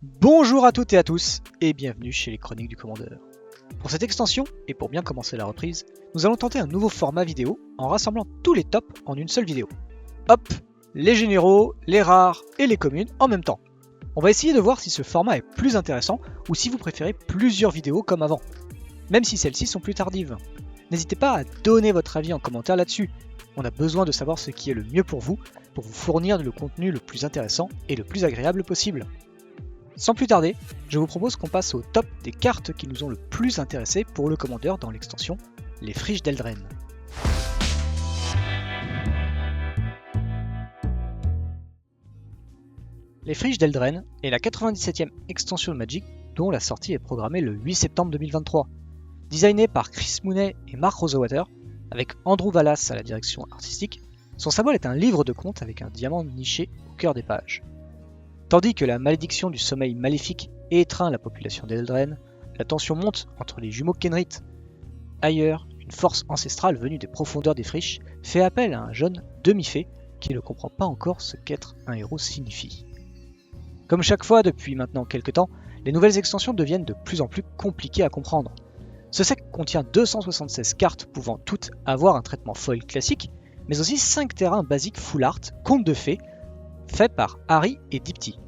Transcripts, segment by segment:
Bonjour à toutes et à tous, et bienvenue chez les Chroniques du Commandeur. Pour cette extension, et pour bien commencer la reprise, nous allons tenter un nouveau format vidéo en rassemblant tous les tops en une seule vidéo. Hop, les généraux, les rares et les communes en même temps. On va essayer de voir si ce format est plus intéressant ou si vous préférez plusieurs vidéos comme avant, même si celles-ci sont plus tardives. N'hésitez pas à donner votre avis en commentaire là-dessus. On a besoin de savoir ce qui est le mieux pour vous fournir le contenu le plus intéressant et le plus agréable possible. Sans plus tarder, je vous propose qu'on passe au top des cartes qui nous ont le plus intéressés pour le commandeur dans l'extension Les Friches d'Eldren. Les Friches d'Eldren est la 97e extension de Magic dont la sortie est programmée le 8 septembre 2023. Designée par Chris Mooney et Mark Rosewater, avec Andrew Wallace à la direction artistique, son symbole est un livre de contes avec un diamant niché au cœur des pages. Tandis que la malédiction du sommeil maléfique étreint la population d'Eldren, la tension monte entre les jumeaux Kenrith. Ailleurs, une force ancestrale venue des profondeurs des friches fait appel à un jeune demi-fée qui ne comprend pas encore ce qu'être un héros signifie. Comme chaque fois depuis maintenant quelques temps, les nouvelles extensions deviennent de plus en plus compliquées à comprendre. Ce set contient 276 cartes pouvant toutes avoir un traitement foil classique, mais aussi 5 terrains basiques full art, contes de fées, faits par Harry et Dipty.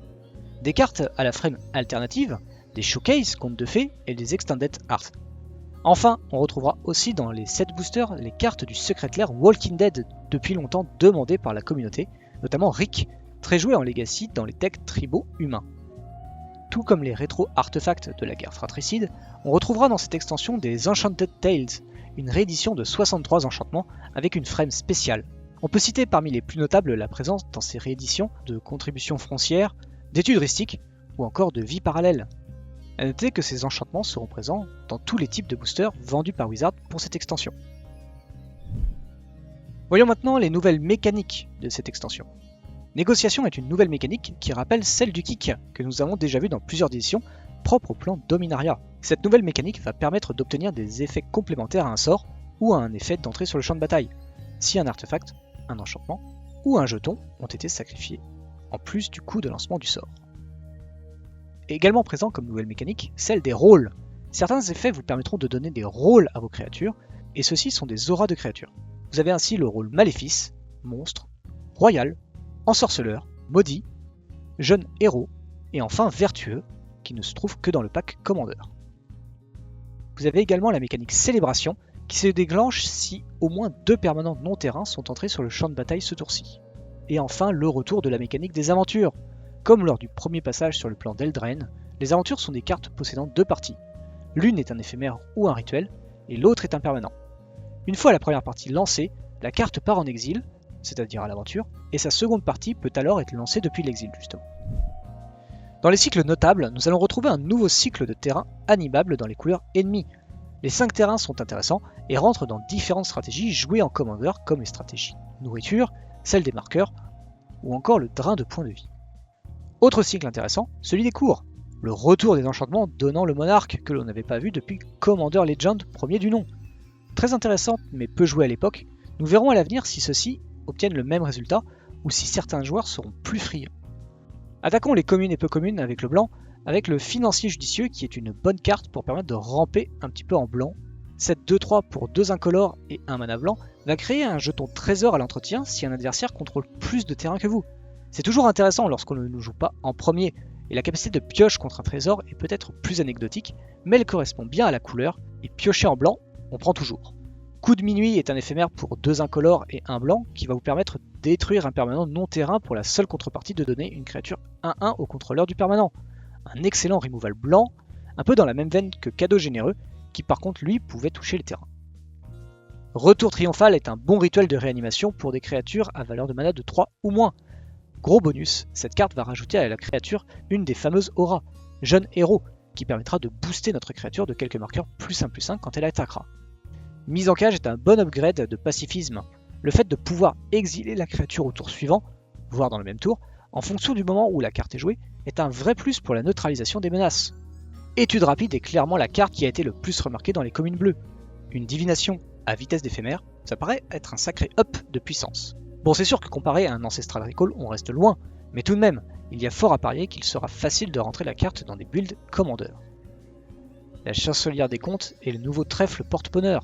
Des cartes à la frame alternative, des showcase contes de fées et des extended art. Enfin, on retrouvera aussi dans les set boosters les cartes du Secret Lair Walking Dead depuis longtemps demandées par la communauté, notamment Rick, très joué en Legacy dans les decks tribaux humains. Tout comme les rétro-artefacts de la guerre fratricide, on retrouvera dans cette extension des Enchanted Tales, une réédition de 63 enchantements avec une frame spéciale. On peut citer parmi les plus notables la présence dans ces rééditions de contributions foncières, d'études ristiques ou encore de vie parallèle. A noter que ces enchantements seront présents dans tous les types de boosters vendus par Wizard pour cette extension. Voyons maintenant les nouvelles mécaniques de cette extension. Négociation est une nouvelle mécanique qui rappelle celle du kick que nous avons déjà vu dans plusieurs éditions propres au plan Dominaria. Cette nouvelle mécanique va permettre d'obtenir des effets complémentaires à un sort ou à un effet d'entrée sur le champ de bataille, si un artefact, un enchantement ou un jeton ont été sacrifiés, en plus du coût de lancement du sort. Également présent comme nouvelle mécanique, celle des rôles. Certains effets vous permettront de donner des rôles à vos créatures, et ceux-ci sont des auras de créatures. Vous avez ainsi le rôle Maléfice, Monstre, Royal, Ensorceleur, Maudit, Jeune Héros, et enfin Vertueux, qui ne se trouve que dans le pack Commandeur. Vous avez également la mécanique Célébration, qui se déclenche si au moins 2 permanents non-terrains sont entrés sur le champ de bataille ce tour-ci. Et enfin le retour de la mécanique des aventures. Comme lors du premier passage sur le plan d'Eldren, les aventures sont des cartes possédant 2 parties. L'une est un éphémère ou un rituel, et l'autre est un permanent. Une fois la première partie lancée, la carte part en exil, c'est-à-dire à l'aventure, et sa seconde partie peut alors être lancée depuis l'exil justement. Dans les cycles notables, nous allons retrouver un nouveau cycle de terrain animable dans les couleurs ennemies. Les 5 terrains sont intéressants et rentrent dans différentes stratégies jouées en commandeur comme les stratégies nourriture, celle des marqueurs ou encore le drain de points de vie. Autre cycle intéressant, celui des cours, le retour des enchantements donnant le monarque que l'on n'avait pas vu depuis Commander Legend premier du nom. Très intéressant mais peu joué à l'époque, nous verrons à l'avenir si ceux-ci obtiennent le même résultat ou si certains joueurs seront plus friands. Attaquons les communes et peu communes avec le blanc, avec le financier judicieux qui est une bonne carte pour permettre de ramper un petit peu en blanc. Cette 2-3 pour 2 incolores et 1 mana blanc va créer un jeton trésor à l'entretien si un adversaire contrôle plus de terrain que vous. C'est toujours intéressant lorsqu'on ne nous joue pas en premier, et la capacité de pioche contre un trésor est peut-être plus anecdotique, mais elle correspond bien à la couleur, et piocher en blanc, on prend toujours. Coup de minuit est un éphémère pour 2 incolores et 1 blanc qui va vous permettre de détruire un permanent non-terrain pour la seule contrepartie de donner une créature 1-1 au contrôleur du permanent. Un excellent removal blanc, un peu dans la même veine que Cadeau Généreux, qui par contre lui pouvait toucher les terrains. Retour Triomphal est un bon rituel de réanimation pour des créatures à valeur de mana de 3 ou moins. Gros bonus, cette carte va rajouter à la créature une des fameuses auras, Jeune Héros, qui permettra de booster notre créature de quelques marqueurs +1/+1 quand elle attaquera. Mise en cage est un bon upgrade de pacifisme. Le fait de pouvoir exiler la créature au tour suivant, voire dans le même tour, en fonction du moment où la carte est jouée, est un vrai plus pour la neutralisation des menaces. Étude rapide est clairement la carte qui a été le plus remarquée dans les communes bleues. Une divination à vitesse d'éphémère, ça paraît être un sacré up de puissance. Bon, c'est sûr que comparé à un Ancestral Recall, on reste loin, mais tout de même, il y a fort à parier qu'il sera facile de rentrer la carte dans des builds commandeurs. La chancelière des comptes est le nouveau trèfle porte-bonheur.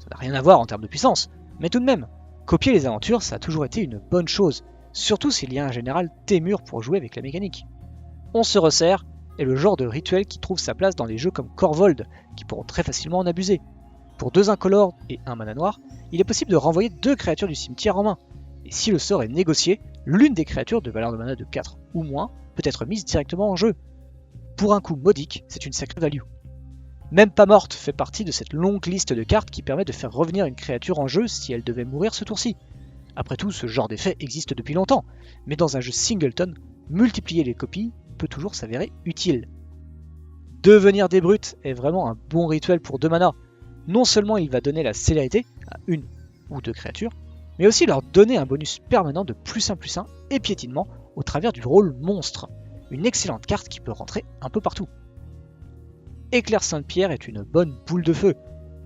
Ça n'a rien à voir en termes de puissance, mais tout de même, copier les aventures ça a toujours été une bonne chose, surtout s'il y a un général Témur pour jouer avec la mécanique. On se resserre est le genre de rituel qui trouve sa place dans les jeux comme Korvold, qui pourront très facilement en abuser. Pour 2 incolores et 1 mana noir, il est possible de renvoyer 2 créatures du cimetière en main, et si le sort est négocié, l'une des créatures de valeur de mana de 4 ou moins peut être mise directement en jeu. Pour un coût modique, c'est une sacrée value. Même pas morte fait partie de cette longue liste de cartes qui permet de faire revenir une créature en jeu si elle devait mourir ce tour-ci. Après tout, ce genre d'effet existe depuis longtemps, mais dans un jeu singleton, multiplier les copies peut toujours s'avérer utile. Devenir des brutes est vraiment un bon rituel pour 2 mana. Non seulement il va donner la célérité à une ou 2 créatures, mais aussi leur donner un bonus permanent de +1/+1 et piétinement au travers du rôle monstre, une excellente carte qui peut rentrer un peu partout. Éclair Sainte-Pierre est une bonne boule de feu.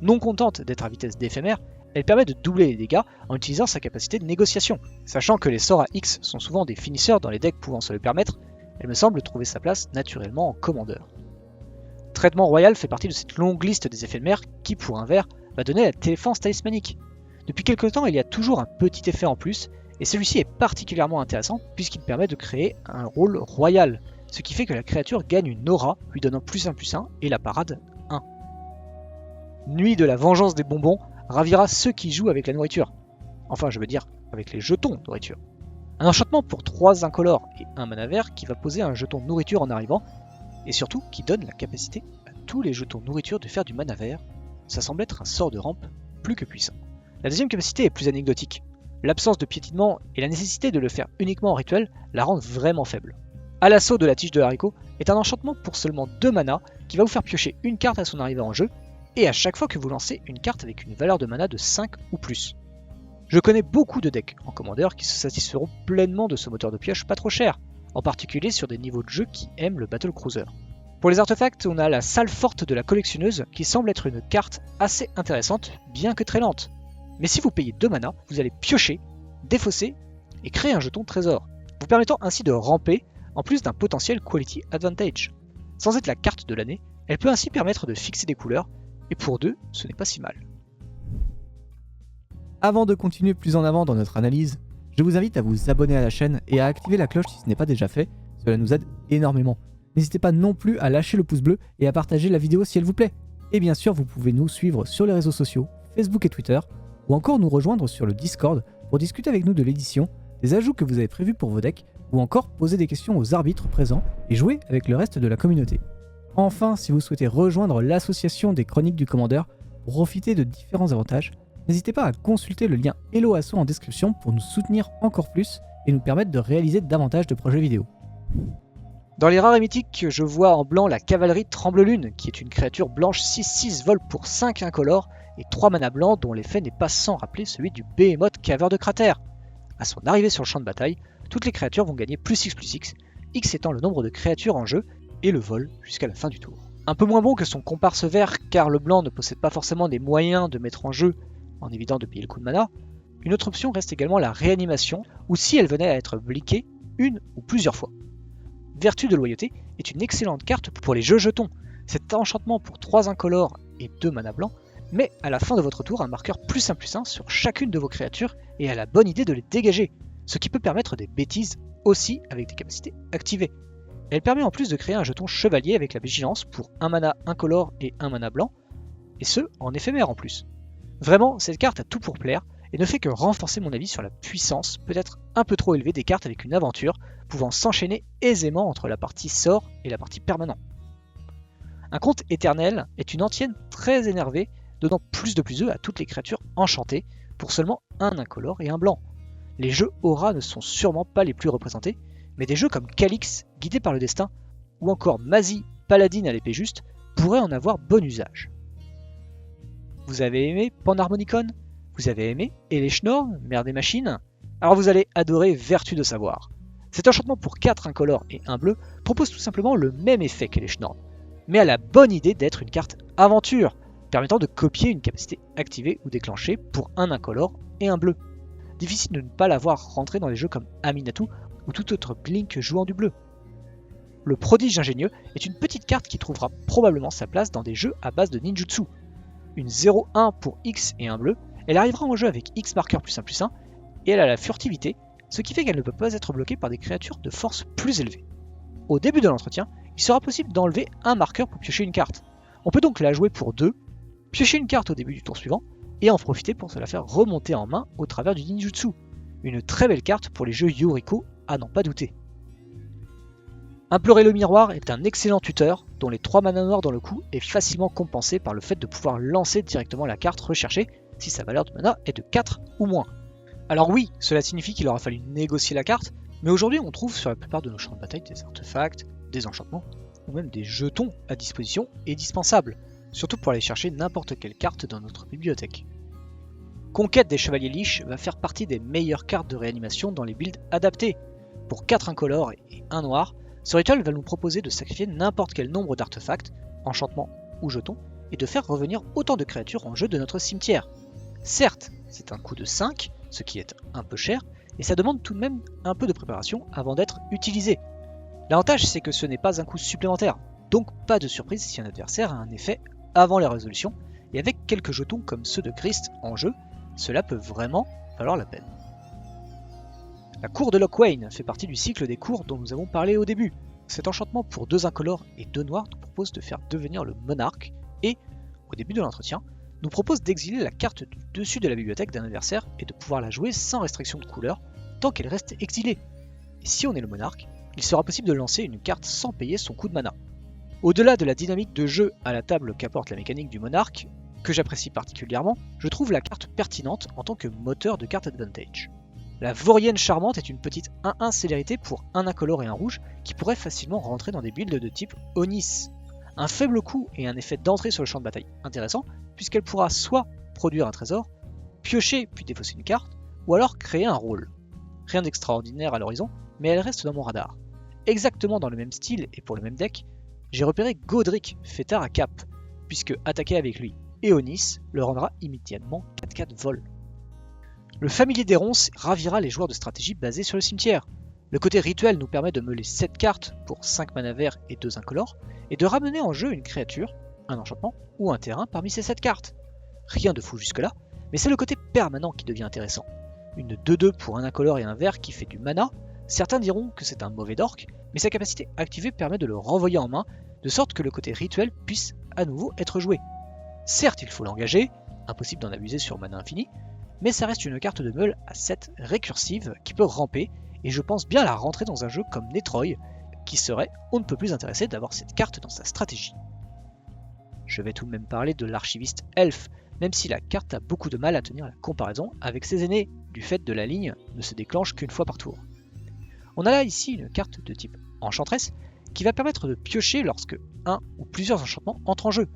Non contente d'être à vitesse d'éphémère, elle permet de doubler les dégâts en utilisant sa capacité de négociation. Sachant que les sorts à X sont souvent des finisseurs dans les decks pouvant se le permettre, elle me semble trouver sa place naturellement en commandeur. Traitement royal fait partie de cette longue liste des éphémères qui, pour un vert, va donner la défense talismanique. Depuis quelque temps, il y a toujours un petit effet en plus, et celui-ci est particulièrement intéressant puisqu'il permet de créer un rôle royal, ce qui fait que la créature gagne une aura lui donnant +1/+1 et la parade 1. Nuit de la vengeance des bonbons ravira ceux qui jouent avec la nourriture. Enfin, je veux dire, avec les jetons nourriture. Un enchantement pour 3 incolores et 1 mana vert qui va poser un jeton nourriture en arrivant, et surtout qui donne la capacité à tous les jetons nourriture de faire du mana vert. Ça semble être un sort de rampe plus que puissant. La deuxième capacité est plus anecdotique. L'absence de piétinement et la nécessité de le faire uniquement en rituel la rendent vraiment faible. À l'assaut de la tige de haricot est un enchantement pour seulement 2 mana qui va vous faire piocher une carte à son arrivée en jeu, et à chaque fois que vous lancez une carte avec une valeur de mana de 5 ou plus. Je connais beaucoup de decks en commandeur qui se satisferont pleinement de ce moteur de pioche pas trop cher, en particulier sur des niveaux de jeu qui aiment le Battle Cruiser. Pour les artefacts, on a la salle forte de la collectionneuse qui semble être une carte assez intéressante, bien que très lente. Mais si vous payez 2 mana, vous allez piocher, défausser et créer un jeton trésor, vous permettant ainsi de ramper en plus d'un potentiel Quality Advantage. Sans être la carte de l'année, elle peut ainsi permettre de fixer des couleurs, et pour 2, ce n'est pas si mal. Avant de continuer plus en avant dans notre analyse, je vous invite à vous abonner à la chaîne et à activer la cloche si ce n'est pas déjà fait, cela nous aide énormément. N'hésitez pas non plus à lâcher le pouce bleu et à partager la vidéo si elle vous plaît. Et bien sûr, vous pouvez nous suivre sur les réseaux sociaux, Facebook et Twitter, ou encore nous rejoindre sur le Discord pour discuter avec nous de l'édition, des ajouts que vous avez prévus pour vos decks, ou encore poser des questions aux arbitres présents et jouer avec le reste de la communauté. Enfin, si vous souhaitez rejoindre l'association des Chroniques du Commandeur pour profiter de différents avantages, n'hésitez pas à consulter le lien Hello Asso en description pour nous soutenir encore plus et nous permettre de réaliser davantage de projets vidéo. Dans les rares et mythiques, je vois en blanc la cavalerie Tremble-Lune, qui est une créature blanche 6/6 vol pour 5 incolores et 3 mana blancs dont l'effet n'est pas sans rappeler celui du Behemoth Caveur de Cratère. À son arrivée sur le champ de bataille, toutes les créatures vont gagner +6/+X, X étant le nombre de créatures en jeu, et le vol jusqu'à la fin du tour. Un peu moins bon que son comparse vert car le blanc ne possède pas forcément des moyens de mettre en jeu en évitant de payer le coup de mana, une autre option reste également la réanimation, ou si elle venait à être bliquée une ou plusieurs fois. Vertu de loyauté est une excellente carte pour les jeux jetons. Cet enchantement pour 3 incolores et 2 mana blancs met à la fin de votre tour un marqueur +1/+1 sur chacune de vos créatures et a la bonne idée de les dégager, ce qui peut permettre des bêtises aussi avec des capacités activées. Elle permet en plus de créer un jeton chevalier avec la vigilance pour 1 mana incolore et 1 mana blanc, et ce en éphémère en plus. Vraiment, cette carte a tout pour plaire et ne fait que renforcer mon avis sur la puissance peut-être un peu trop élevée des cartes avec une aventure pouvant s'enchaîner aisément entre la partie sort et la partie permanent. Un conte éternel est une antienne très énervée, donnant plus de +2 à toutes les créatures enchantées pour seulement 1 incolore et 1 blanc. Les jeux aura ne sont sûrement pas les plus représentés, mais des jeux comme Calix, guidé par le destin, ou encore Mazie, paladine à l'épée juste, pourraient en avoir bon usage. Vous avez aimé Panharmonicon? Vous avez aimé Eleschnor, mère des machines? Alors vous allez adorer Vertu de savoir. Cet enchantement pour 4 incolores et 1 bleu propose tout simplement le même effet qu'Eleschnor, mais a la bonne idée d'être une carte aventure, permettant de copier une capacité activée ou déclenchée pour 1 incolore et 1 bleu. Difficile de ne pas l'avoir rentré dans des jeux comme Aminatou, ou tout autre blink jouant du bleu. Le prodige ingénieux est une petite carte qui trouvera probablement sa place dans des jeux à base de ninjutsu. Une 0-1 pour X et un bleu, elle arrivera en jeu avec X marqueur +1/+1 et elle a la furtivité, ce qui fait qu'elle ne peut pas être bloquée par des créatures de force plus élevée. Au début de l'entretien, il sera possible d'enlever un marqueur pour piocher une carte. On peut donc la jouer pour 2, piocher une carte au début du tour suivant et en profiter pour se la faire remonter en main au travers du ninjutsu. Une très belle carte pour les jeux Yuriko, à n'en pas douter. Implorer le miroir est un excellent tuteur dont les 3 mana noirs dans le coup est facilement compensé par le fait de pouvoir lancer directement la carte recherchée si sa valeur de mana est de 4 ou moins. Alors oui, cela signifie qu'il aura fallu négocier la carte, mais aujourd'hui on trouve sur la plupart de nos champs de bataille des artefacts, des enchantements ou même des jetons à disposition et dispensables, surtout pour aller chercher n'importe quelle carte dans notre bibliothèque. Conquête des Chevaliers Liches va faire partie des meilleures cartes de réanimation dans les builds adaptés. Pour 4 incolores et 1 noir, ce rituel va nous proposer de sacrifier n'importe quel nombre d'artefacts, enchantements ou jetons, et de faire revenir autant de créatures en jeu de notre cimetière. Certes, c'est un coût de 5, ce qui est un peu cher, et ça demande tout de même un peu de préparation avant d'être utilisé. L'avantage c'est que ce n'est pas un coût supplémentaire, donc pas de surprise si un adversaire a un effet avant la résolution, et avec quelques jetons comme ceux de Christ en jeu, cela peut vraiment valoir la peine. La cour de Locthwain fait partie du cycle des cours dont nous avons parlé au début. Cet enchantement pour 2 incolores et 2 noirs nous propose de faire devenir le monarque et, au début de l'entretien, nous propose d'exiler la carte du dessus de la bibliothèque d'un adversaire et de pouvoir la jouer sans restriction de couleur tant qu'elle reste exilée. Et si on est le monarque, il sera possible de lancer une carte sans payer son coût de mana. Au-delà de la dynamique de jeu à la table qu'apporte la mécanique du monarque, que j'apprécie particulièrement, je trouve la carte pertinente en tant que moteur de carte advantage. La Vaurienne Charmante est une petite 1-1 célérité pour un incolore et un rouge qui pourrait facilement rentrer dans des builds de type Onis. Un faible coût et un effet d'entrée sur le champ de bataille intéressant puisqu'elle pourra soit produire un trésor, piocher puis défausser une carte, ou alors créer un rôle. Rien d'extraordinaire à l'horizon, mais elle reste dans mon radar. Exactement dans le même style et pour le même deck, j'ai repéré Godric, fêtard à cap, puisque attaquer avec lui et Onis le rendra immédiatement 4-4 vol. Le familier des ronces ravira les joueurs de stratégie basés sur le cimetière. Le côté rituel nous permet de meuler 7 cartes pour 5 mana verts et 2 incolores, et de ramener en jeu une créature, un enchantement ou un terrain parmi ces 7 cartes. Rien de fou jusque là, mais c'est le côté permanent qui devient intéressant. Une 2-2 pour un incolore et un vert qui fait du mana, certains diront que c'est un mauvais dork, mais sa capacité activée permet de le renvoyer en main, de sorte que le côté rituel puisse à nouveau être joué. Certes il faut l'engager, impossible d'en abuser sur mana infini, mais ça reste une carte de meule à 7 récursive qui peut ramper, et je pense bien la rentrer dans un jeu comme Netroid, qui serait on ne peut plus intéressé d'avoir cette carte dans sa stratégie. Je vais tout de même parler de l'archiviste Elf, même si la carte a beaucoup de mal à tenir la comparaison avec ses aînés, du fait de la ligne ne se déclenche qu'une fois par tour. On a là ici une carte de type Enchantress, qui va permettre de piocher lorsque un ou plusieurs enchantements entrent en jeu.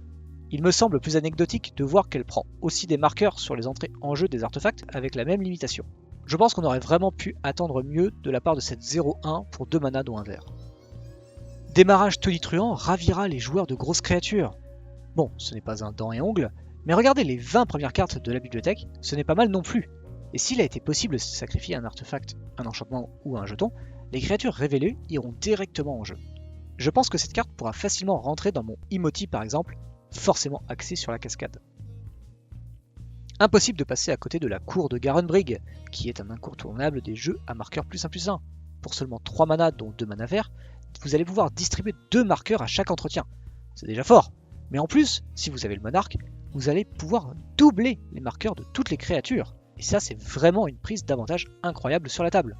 Il me semble plus anecdotique de voir qu'elle prend aussi des marqueurs sur les entrées en jeu des artefacts avec la même limitation. Je pense qu'on aurait vraiment pu attendre mieux de la part de cette 0-1 pour 2 mana dont un vert. Démarrage tonitruant ravira les joueurs de grosses créatures. Bon, ce n'est pas un dent et ongle, mais regardez les 20 premières cartes de la bibliothèque, ce n'est pas mal non plus. Et s'il a été possible de sacrifier un artefact, un enchantement ou un jeton, les créatures révélées iront directement en jeu. Je pense que cette carte pourra facilement rentrer dans mon Emoti par exemple, forcément axé sur la cascade. Impossible de passer à côté de la cour de Garenbrig, qui est un incontournable des jeux à marqueur +1/+1. Pour seulement 3 mana dont 2 mana verts, vous allez pouvoir distribuer 2 marqueurs à chaque entretien. C'est déjà fort, mais en plus, si vous avez le monarque, vous allez pouvoir doubler les marqueurs de toutes les créatures. Et ça c'est vraiment une prise d'avantage incroyable sur la table.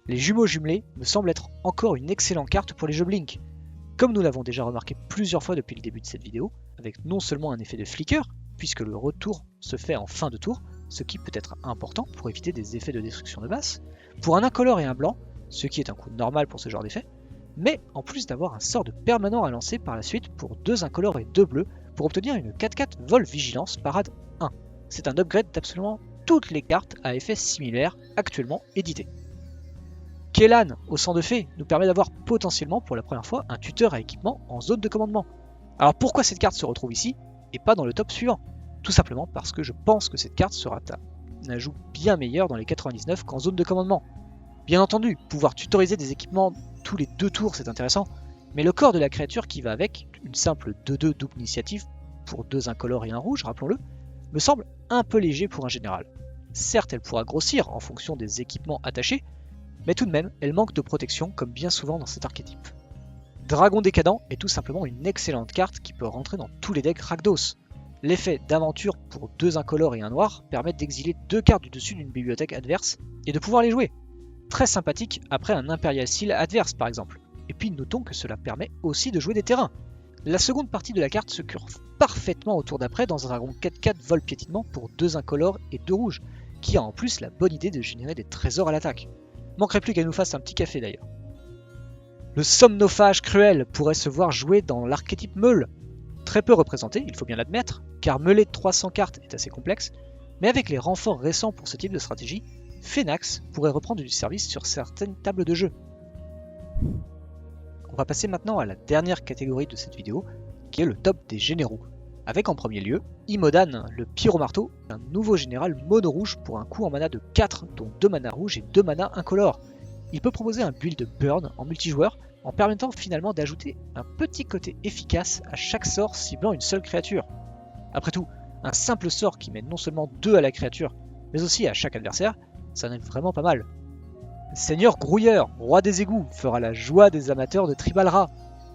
Les jumeaux jumelés me semblent être encore une excellente carte pour les jeux Blink. Comme nous l'avons déjà remarqué plusieurs fois depuis le début de cette vidéo, avec non seulement un effet de flicker, puisque le retour se fait en fin de tour, ce qui peut être important pour éviter des effets de destruction de masse, pour un incolore et un blanc, ce qui est un coût normal pour ce genre d'effet, mais en plus d'avoir un sort de permanent à lancer par la suite pour 2 incolores et 2 bleus, pour obtenir une 4-4 vol vigilance parade 1. C'est un upgrade d'absolument toutes les cartes à effet similaire actuellement éditées. Kellan, au sang de fée, nous permet d'avoir potentiellement pour la première fois un tuteur à équipement en zone de commandement. Alors pourquoi cette carte se retrouve ici et pas dans le top suivant? Tout simplement parce que je pense que cette carte sera un ajout bien meilleur dans les 99 qu'en zone de commandement. Bien entendu, pouvoir tutoriser des équipements tous les 2 tours c'est intéressant, mais le corps de la créature qui va avec, une simple 2-2 double initiative, pour 2 incolores et 1 rouge, rappelons-le, me semble un peu léger pour un général. Certes, elle pourra grossir en fonction des équipements attachés, mais tout de même, elle manque de protection comme bien souvent dans cet archétype. Dragon Décadent est tout simplement une excellente carte qui peut rentrer dans tous les decks Rakdos. L'effet d'aventure pour 2 incolores et 1 noir permet d'exiler 2 cartes du dessus d'une bibliothèque adverse et de pouvoir les jouer. Très sympathique après un Imperial Seal adverse par exemple. Et puis notons que cela permet aussi de jouer des terrains. La seconde partie de la carte se curve parfaitement au tour d'après dans un dragon 4-4 vol piétinement pour 2 incolores et 2 rouges, qui a en plus la bonne idée de générer des trésors à l'attaque. Manquerait plus qu'elle nous fasse un petit café d'ailleurs. Le Somnophage Cruel pourrait se voir jouer dans l'archétype Meule. Très peu représenté, il faut bien l'admettre, car meuler 300 cartes est assez complexe, mais avec les renforts récents pour ce type de stratégie, Phénax pourrait reprendre du service sur certaines tables de jeu. On va passer maintenant à la dernière catégorie de cette vidéo, qui est le top des généraux. Avec en premier lieu, Imodan, le Pyromarteau, un nouveau général mono rouge pour un coût en mana de 4, dont 2 mana rouges et 2 mana incolores. Il peut proposer un build burn en multijoueur, en permettant finalement d'ajouter un petit côté efficace à chaque sort ciblant une seule créature. Après tout, un simple sort qui met non seulement 2 à la créature, mais aussi à chaque adversaire, ça en est vraiment pas mal. Seigneur Grouilleur, roi des égouts, fera la joie des amateurs de Tribal Ra.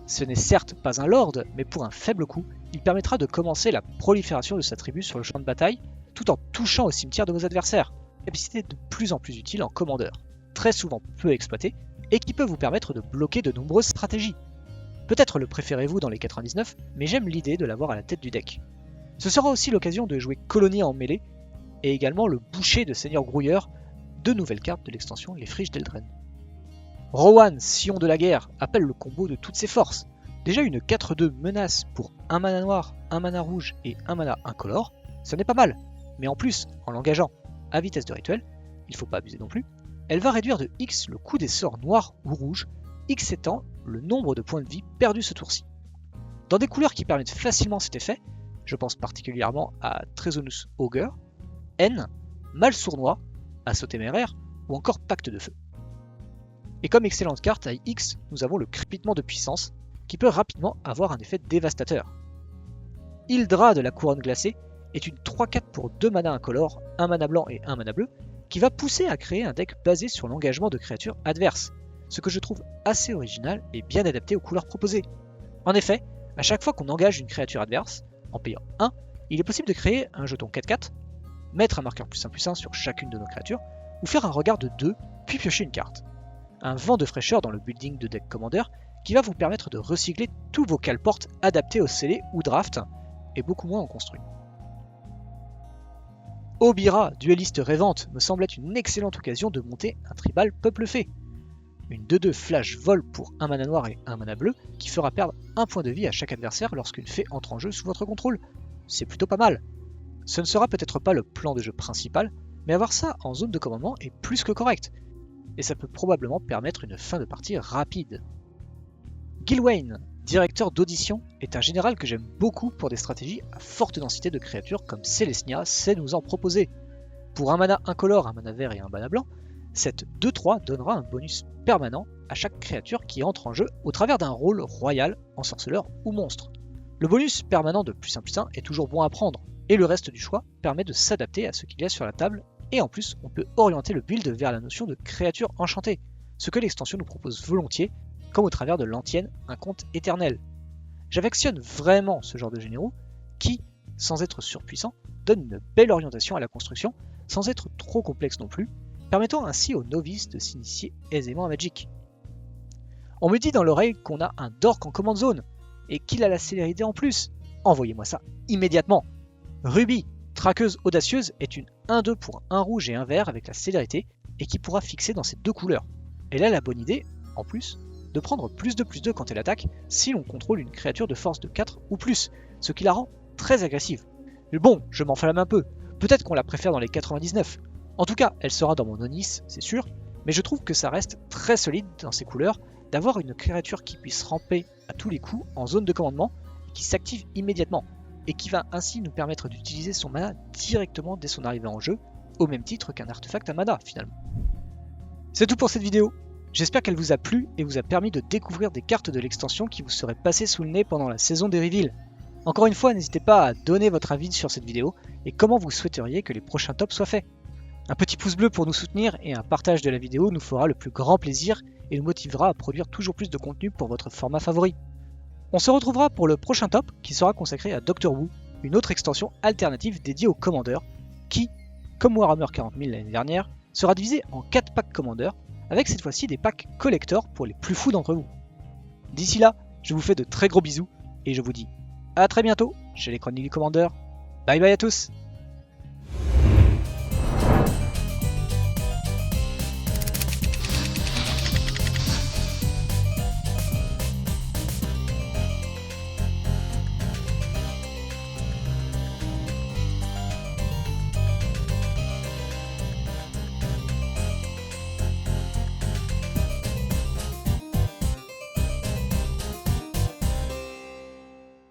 Ce n'est certes pas un lord, mais pour un faible coût, il permettra de commencer la prolifération de sa tribu sur le champ de bataille, tout en touchant au cimetière de vos adversaires. Capacité de plus en plus utile en commandeur, très souvent peu exploité, et qui peut vous permettre de bloquer de nombreuses stratégies. Peut-être le préférez-vous dans les 99, mais j'aime l'idée de l'avoir à la tête du deck. Ce sera aussi l'occasion de jouer Colonie en mêlée, et également le boucher de Seigneur Grouilleur, 2 nouvelles cartes de l'extension Les Friges d'Eldren. Rowan, Sillon de la Guerre, appelle le combo de toutes ses forces. Déjà une 4-2 menace pour 1 mana noir, 1 mana rouge et 1 mana incolore, ce n'est pas mal, mais en plus, en l'engageant à vitesse de rituel, il faut pas abuser non plus, elle va réduire de X le coût des sorts noirs ou rouges, X étant le nombre de points de vie perdus ce tour-ci. Dans des couleurs qui permettent facilement cet effet, je pense particulièrement à Trésonus Augur, N, Mal Sournois, Assaut Téméraire ou encore Pacte de Feu. Et comme excellente carte à X, nous avons le Crépitement de Puissance, qui peut rapidement avoir un effet dévastateur. Hildra de la Couronne Glacée est une 3-4 pour 2 mana incolores, 1 mana blanc et 1 mana bleu, qui va pousser à créer un deck basé sur l'engagement de créatures adverses, ce que je trouve assez original et bien adapté aux couleurs proposées. En effet, à chaque fois qu'on engage une créature adverse, en payant 1, il est possible de créer un jeton 4-4, mettre un marqueur +1/+1 sur chacune de nos créatures, ou faire un regard de 2, puis piocher une carte. Un vent de fraîcheur dans le building de deck Commander qui va vous permettre de recycler tous vos calportes adaptés au scellé ou draft, et beaucoup moins en construit. Obira, dueliste rêvante, me semble être une excellente occasion de monter un tribal peuple fée. Une 2-2 flash vol pour 1 mana noir et 1 mana bleu qui fera perdre 1 point de vie à chaque adversaire lorsqu'une fée entre en jeu sous votre contrôle. C'est plutôt pas mal. Ce ne sera peut-être pas le plan de jeu principal, mais avoir ça en zone de commandement est plus que correct, et ça peut probablement permettre une fin de partie rapide. Gilwain, directeur d'audition, est un général que j'aime beaucoup pour des stratégies à forte densité de créatures comme Selesnya sait nous en proposer. Pour 1 mana incolore, 1 mana vert et 1 mana blanc, cette 2-3 donnera un bonus permanent à chaque créature qui entre en jeu au travers d'un rôle royal, ensorceleur ou monstre. Le bonus permanent de +1/+1 est toujours bon à prendre, et le reste du choix permet de s'adapter à ce qu'il y a sur la table, et en plus on peut orienter le build vers la notion de créature enchantée, ce que l'extension nous propose volontiers, comme au travers de l'antienne Un Conte Éternel. J'affectionne vraiment ce genre de généraux qui, sans être surpuissants, donnent une belle orientation à la construction, sans être trop complexe non plus, permettant ainsi aux novices de s'initier aisément à Magic. On me dit dans l'oreille qu'on a un Dork en command zone, et qu'il a la célérité en plus. Envoyez-moi ça immédiatement. Ruby, traqueuse audacieuse, est une 1-2 pour 1 rouge et 1 vert avec la célérité, et qui pourra fixer dans ces 2 couleurs. Elle a la bonne idée, en plus, de prendre +2/+2 quand elle attaque si l'on contrôle une créature de force de 4 ou plus, ce qui la rend très agressive. Mais bon, je m'enflamme un peu, peut-être qu'on la préfère dans les 99. En tout cas, elle sera dans mon Onis, c'est sûr, mais je trouve que ça reste très solide dans ces couleurs d'avoir une créature qui puisse ramper à tous les coups en zone de commandement, qui s'active immédiatement, et qui va ainsi nous permettre d'utiliser son mana directement dès son arrivée en jeu, au même titre qu'un artefact à mana finalement. C'est tout pour cette vidéo. J'espère qu'elle vous a plu et vous a permis de découvrir des cartes de l'extension qui vous seraient passées sous le nez pendant la saison des reveals. Encore une fois, n'hésitez pas à donner votre avis sur cette vidéo et comment vous souhaiteriez que les prochains tops soient faits. Un petit pouce bleu pour nous soutenir et un partage de la vidéo nous fera le plus grand plaisir et nous motivera à produire toujours plus de contenu pour votre format favori. On se retrouvera pour le prochain top qui sera consacré à Doctor Who, une autre extension alternative dédiée aux Commander qui, comme Warhammer 40 000 l'année dernière, sera divisée en 4 packs Commander avec cette fois-ci des packs collector pour les plus fous d'entre vous. D'ici là, je vous fais de très gros bisous et je vous dis à très bientôt chez les Chroniques du Commander. Bye bye à tous!